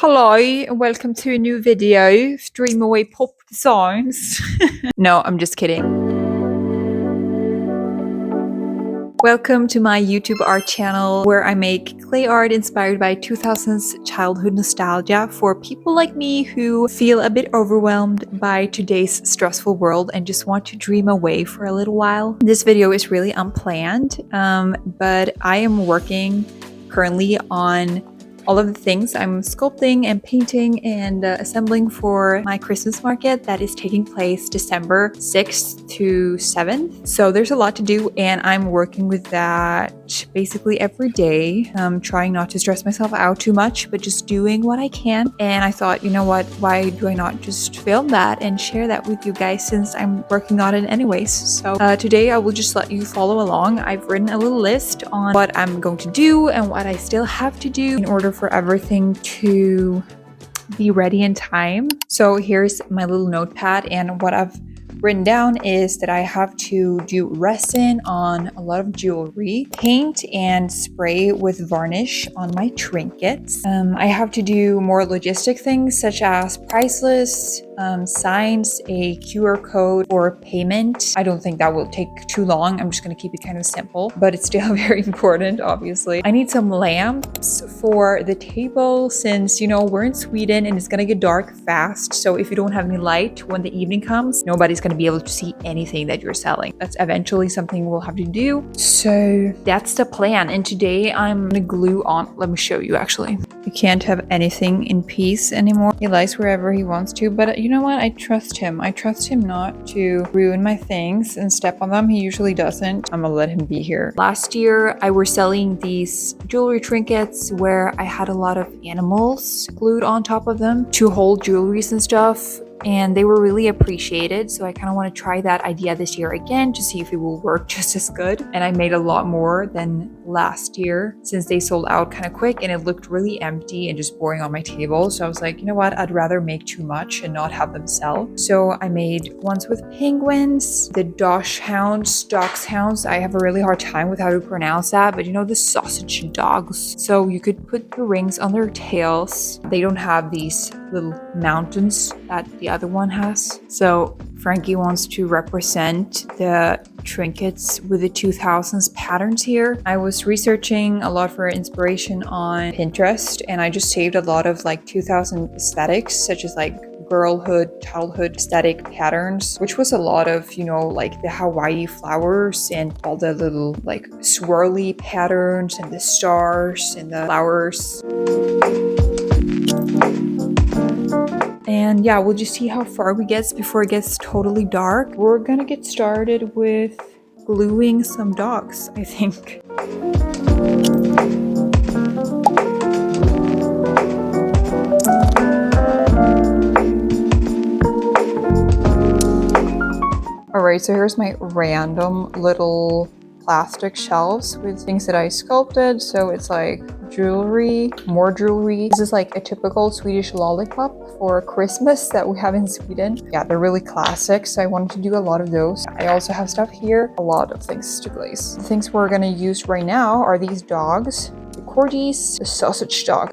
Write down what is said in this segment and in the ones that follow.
Hello and welcome to a new video of Dreamawaypup Designs. No, I'm just kidding. Welcome to my YouTube art channel where I make clay art inspired by 2000s childhood nostalgia for people like me who feel a bit overwhelmed by today's stressful world and just want to dream away for a little while. This video is really unplanned, but I am working currently on all of the things I'm sculpting and painting and assembling for my Christmas market that is taking place December 6th to 7th. So there's a lot to do and I'm working with that basically every day. I'm trying not to stress myself out too much, but just doing what I can. And I thought, you know what, why do I not just film that and share that with you guys since I'm working on it anyways. So today I will just let you follow along. I've written a little list on what I'm going to do and what I still have to do in order for everything to be ready in time. So here's my little notepad, and what I've written down is that I have to do resin on a lot of jewelry, paint and spray with varnish on my trinkets. I have to do more logistic things such as price lists, signs, a QR code for payment. I don't think that will take too long. I'm just going to keep it kind of simple, but it's still very important, obviously. I need some lamps for the table since, you know, we're in Sweden and it's going to get dark fast. So if you don't have any light when the evening comes, nobody's going to be able to see anything that you're selling. That's eventually something we'll have to do. So that's the plan. And today I'm going to glue on. Let me show you actually. You can't have anything in peace anymore. He lies wherever he wants to, but you know what? I trust him. I trust him not to ruin my things and step on them. He usually doesn't. I'm gonna let him be here. Last year, I was selling these jewelry trinkets where I had a lot of animals glued on top of them to hold jewelries and stuff. And they were really appreciated. So I kind of want to try that idea this year again to see if it will work just as good. And I made a lot more than last year since they sold out kind of quick and it looked really empty and just boring on my table. So I was like, you know what? I'd rather make too much and not have them sell. So I made ones with penguins, the dachshunds. I have a really hard time with how to pronounce that, but you know, the sausage dogs. So you could put the rings on their tails. They don't have these little mountains that the other one has. So Frankie wants to represent the trinkets with the 2000s patterns here. I was researching a lot for inspiration on Pinterest and I just saved a lot of like 2000 aesthetics such as like girlhood, childhood aesthetic patterns, which was a lot of, you know, like the Hawaii flowers and all the little like swirly patterns and the stars and the flowers. And yeah, we'll just see how far we get before it gets totally dark. We're gonna get started with gluing some dogs, I think. Alright, so here's my random little plastic shelves with things that I sculpted. So it's like jewelry, more jewelry. This is like a typical Swedish lollipop for Christmas that we have in Sweden. Yeah, they're really classic, so I wanted to do a lot of those. I also have stuff here, a lot of things to glaze. The things we're gonna use right now are these dogs, the corgis, the sausage dog.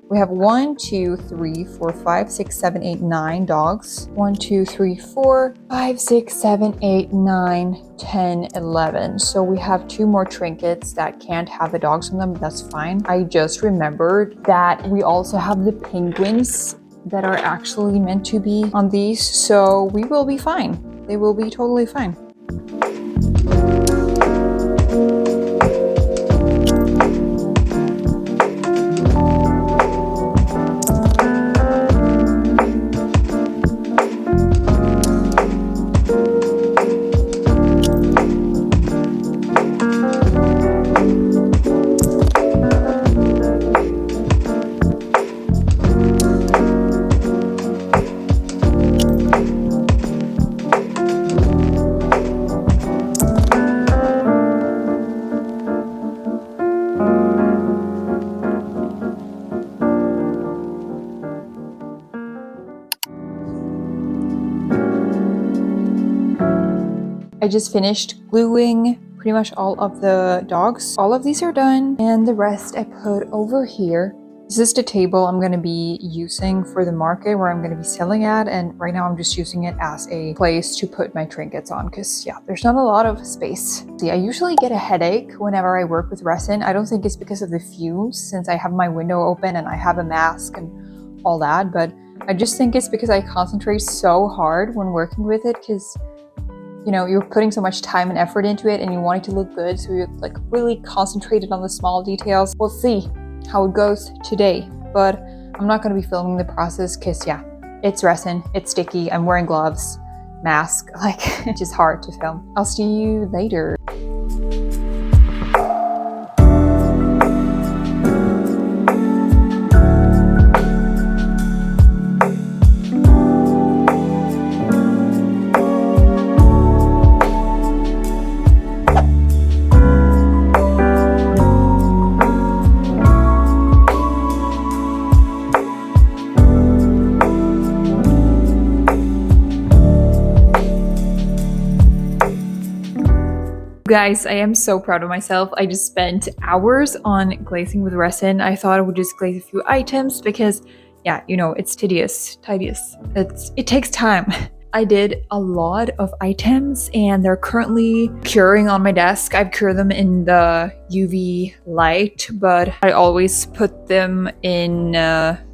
We have 1, 2, 3, 4, 5, 6, 7, 8, 9 dogs. 1, 2, 3, 4, 5, 6, 7, 8, 9, 10, 11. So we have 2 more trinkets that can't have the dogs on them. That's fine. I just remembered that we also have the penguins that are actually meant to be on these. So we will be fine. They will be totally fine. I just finished gluing pretty much all of the dogs. All of these are done, and the rest I put over here. This is the table I'm going to be using for the market where I'm going to be selling at, and right now I'm just using it as a place to put my trinkets on because yeah, there's not a lot of space. See, I usually get a headache whenever I work with resin. I don't think it's because of the fumes since I have my window open and I have a mask and all that, but I just think it's because I concentrate so hard when working with it because you know, you're putting so much time and effort into it and you want it to look good, so you're like really concentrated on the small details. We'll see how it goes today, but I'm not going to be filming the process because yeah, it's resin, it's sticky, I'm wearing gloves, mask, like it's just hard to film. I'll see you later. Guys, I am so proud of myself. I just spent hours on glazing with resin. I thought I would just glaze a few items because, yeah, you know, it's tedious. It takes time. I did a lot of items and they're currently curing on my desk. I've cured them in the UV light, but I always put them in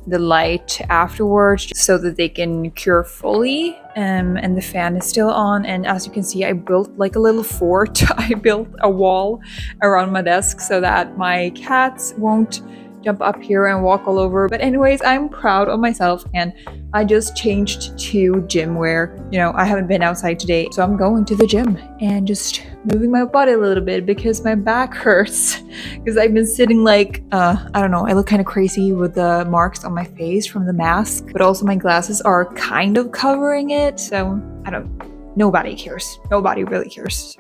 the light afterwards so that they can cure fully. And the fan is still on, and as you can see, I built like a little fort. I built a wall around my desk so that my cats won't jump up here and walk all over. But anyways, I'm proud of myself, and I just changed to gym wear. You know, I haven't been outside today, so I'm going to the gym and just moving my body a little bit because my back hurts because I've been sitting like I don't know, I look kind of crazy with the marks on my face from the mask, but also my glasses are kind of covering it, so I don't, nobody cares, nobody really cares,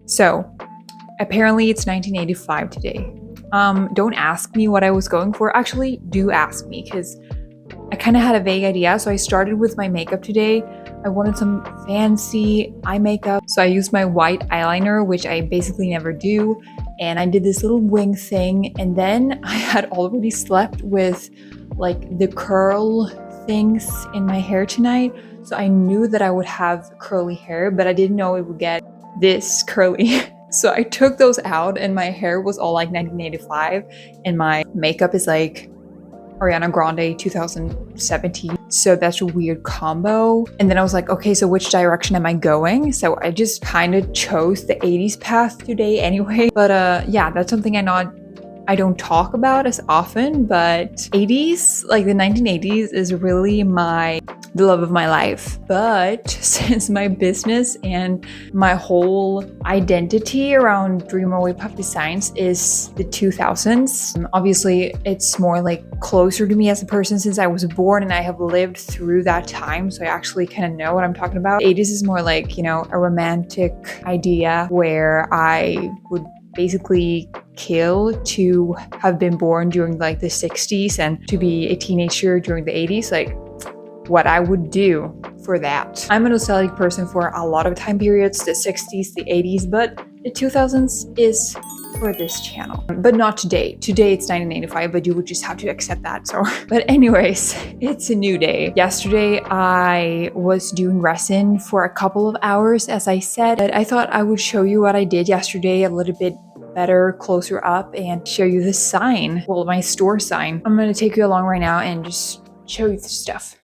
So apparently it's 1985 today. Don't ask me what I was going for. Actually, do ask me because I kind of had a vague idea. So I started with my makeup today. I wanted some fancy eye makeup. So I used my white eyeliner, which I basically never do. And I did this little wing thing. And then I had already slept with like the curl things in my hair tonight. So I knew that I would have curly hair, but I didn't know it would get this curly. So I took those out and my hair was all like 1985 and my makeup is like Ariana Grande 2017. So that's a weird combo. And then I was like, okay, so which direction am I going? So I just kind of chose the 80s path today anyway. But yeah, that's something I don't talk about as often, but 80s, like the 1980s is really the love of my life. But since my business and my whole identity around Dreamawaypup Designs is the 2000s, obviously it's more like closer to me as a person since I was born and I have lived through that time. So I actually kind of know what I'm talking about. 80s is more like, you know, a romantic idea where I would basically kill to have been born during like the 60s and to be a teenager during the 80s, like what I would do for that. I'm a nostalgic person for a lot of time periods, the 60s, the 80s, but the 2000s is for this channel, but not today. Today it's 1985, but you would just have to accept that. So, but anyways, it's a new day. Yesterday I was doing resin for a couple of hours, as I said, but I thought I would show you what I did yesterday a little bit better, closer up, and show you the sign, well, my store sign. I'm gonna take you along right now and just show you the stuff.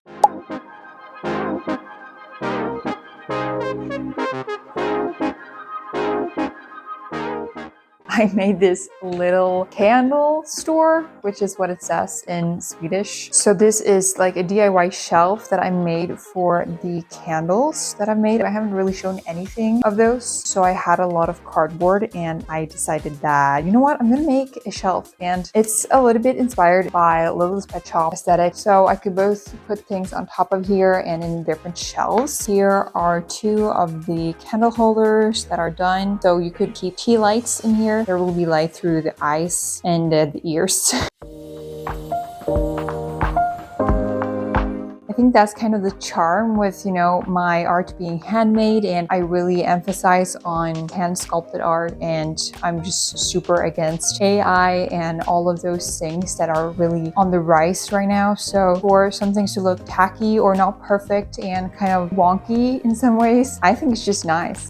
I made this little candle store, which is what it says in Swedish. So this is like a DIY shelf that I made for the candles that I've made. I haven't really shown anything of those. So I had a lot of cardboard and I decided that, you know what, I'm gonna make a shelf. And it's a little bit inspired by Little's Pet Shop aesthetic. So I could both put things on top of here and in different shelves. Here are two of the candle holders that are done. So you could keep tea lights in here. There will be light through the eyes and the ears. I think that's kind of the charm with, you know, my art being handmade, and I really emphasize on hand sculpted art, and I'm just super against AI and all of those things that are really on the rise right now. So for some things to look tacky or not perfect and kind of wonky in some ways, I think it's just nice.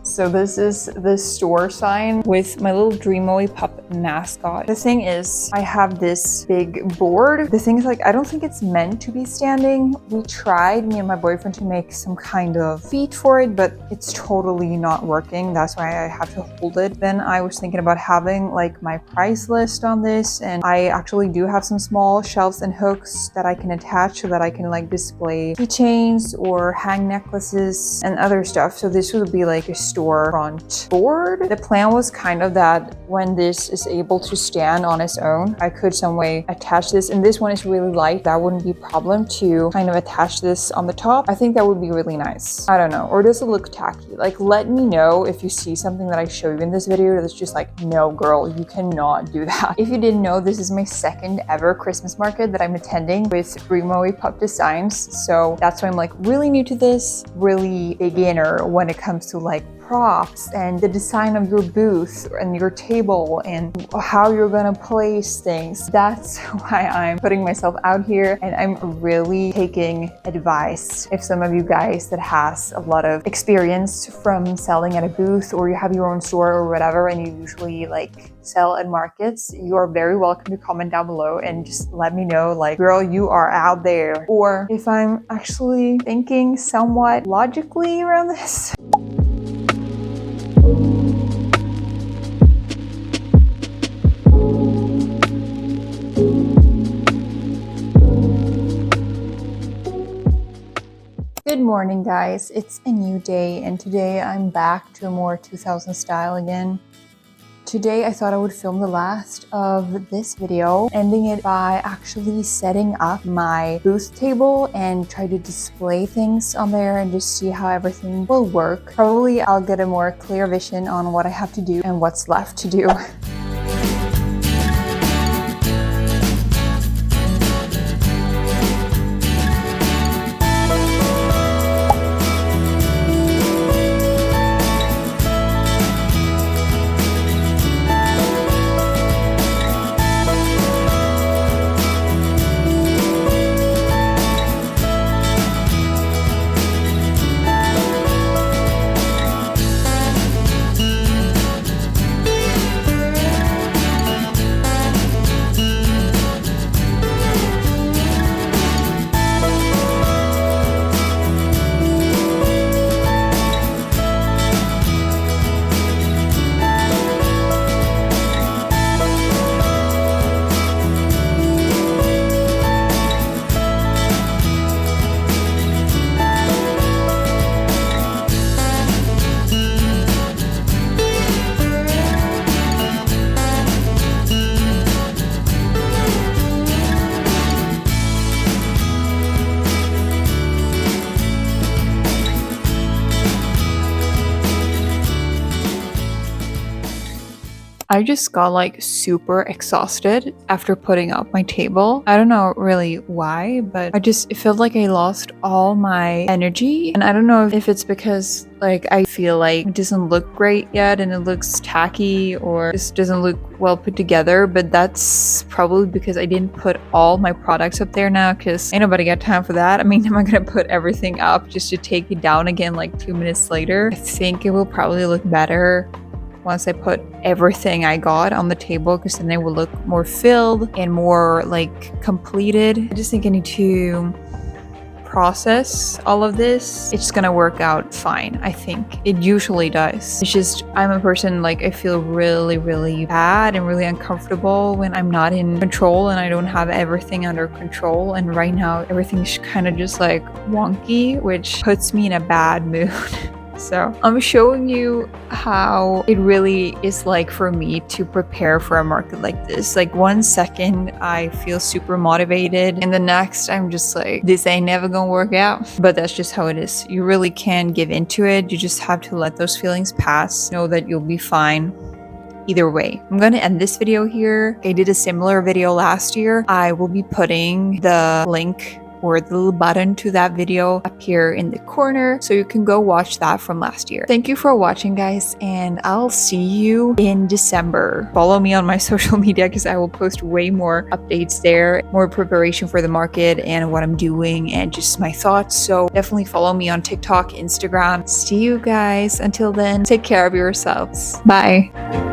So this is the store sign with my little Dreamawaypup mascot. The thing is, I have this big board. The thing is, like, I don't think it's meant to be standing. We tried, me and my boyfriend, to make some kind of feet for it, but it's totally not working. That's why I have to hold it. Then I was thinking about having like my price list on this, and I actually do have some small shelves and hooks that I can attach so that I can like display keychains or hang necklaces and other stuff. So this would be like a store front board. The plan was kind of that when this is able to stand on its own, I could some way attach this, and this one is really light. That wouldn't be a problem to kind of attach this on the top. I think that would be really nice. I don't know. Or does it look tacky? Like, let me know if you see something that I show you in this video that's just like, no girl, you cannot do that. If you didn't know, this is my second ever Christmas market that I'm attending with Dreamawaypup Designs. So that's why I'm like really new to this, really beginner when it comes to like props and the design of your booth and your table and how you're gonna place things. That's why I'm putting myself out here, and I'm really taking advice. If some of you guys that has a lot of experience from selling at a booth, or you have your own store or whatever, and you usually like sell at markets, you are very welcome to comment down below and just let me know, like, girl, you are out there. Or if I'm actually thinking somewhat logically around this. Good morning, guys. It's a new day, and today I'm back to a more 2000 style again. Today I thought I would film the last of this video, ending it by actually setting up my booth table and try to display things on there and just see how everything will work. Probably I'll get a more clear vision on what I have to do and what's left to do. I just got like super exhausted after putting up my table. I don't know really why, but it felt like I lost all my energy. And I don't know if it's because like I feel like it doesn't look great yet and it looks tacky or just doesn't look well put together, but that's probably because I didn't put all my products up there now, because ain't nobody got time for that. I mean, am I gonna put everything up just to take it down again like 2 minutes later? I think it will probably look better once I put everything I got on the table, because then they will look more filled and more like completed. I just think I need to process all of this, it's gonna work out fine. I think it usually does. It's just I'm a person, like, I feel really bad and really uncomfortable when I'm not in control and I don't have everything under control. And right now everything's kind of just like wonky, which puts me in a bad mood. So I'm showing you how it really is like for me to prepare for a market like this. Like 1 second I feel super motivated and the next I'm just like, this ain't never gonna work out. But that's just how it is. You really can't give into it. You just have to let those feelings pass. Know that you'll be fine. Either way, I'm gonna end this video here. I did a similar video last year. I will be putting the link or the little button to that video up here in the corner so you can go watch that from last year. Thank you for watching, guys, and I'll see you in December. Follow me on my social media because I will post way more updates there, more preparation for the market and what I'm doing and just my thoughts. So definitely follow me on TikTok, Instagram. See you guys. Until then, take care of yourselves. Bye.